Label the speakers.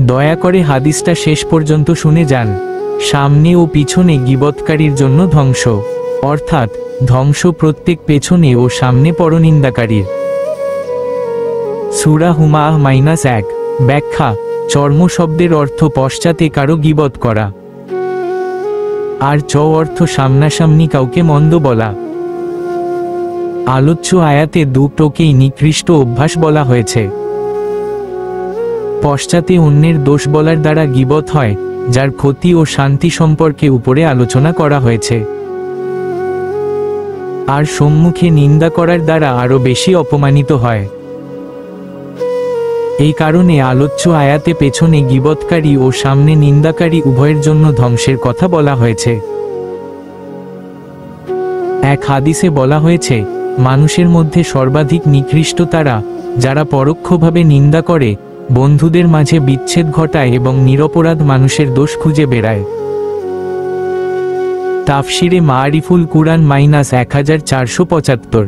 Speaker 1: দয়া করে হাদিসটা শেষ পর্যন্ত শুনে যান। সামনে ও পিছনে গীবতকারীর জন্য ধ্বংস, অর্থাৎ ধ্বংস প্রত্যেক পেছনে ও সামনে পরনিন্দাকারীর। সূরা হুমাহ -1। ব্যাখ্যা: চর্ম শব্দের অর্থ পশ্চাতে কারো গীবত করা, আর অর্থ সামনাসামনি কাউকে মন্দ বলা। আলোচ্য আয়াতে দুটোকেই নিকৃষ্ট অভ্যাস বলা হয়েছে। পশ্চাতে অন্যের দোষ বলার দ্বারা গীবত হয়, যার ক্ষতি ও শান্তি সম্পর্কে উপরে আলোচনা করা হয়েছে, আর সম্মুখে নিন্দা করার দ্বারা আরো বেশি অপমানিত হয়। এই কারণে আলোচ্য আয়াতে পেছনে গীবতকারী ও সামনে নিন্দাকারী উভয়ের জন্য ধ্বংসের কথা বলা হয়েছে। এক হাদিসে বলা হয়েছে, মানুষের মধ্যে সর্বাধিক নিকৃষ্ট তারা, যারা পরোক্ষভাবে নিন্দা করে, বন্ধুদের মাঝে বিচ্ছেদ ঘটায় এবং নিরপরাধ মানুষের দোষ খুঁজে বেড়ায়। তাফসিরে মাআরিফুল কুরআন -1475।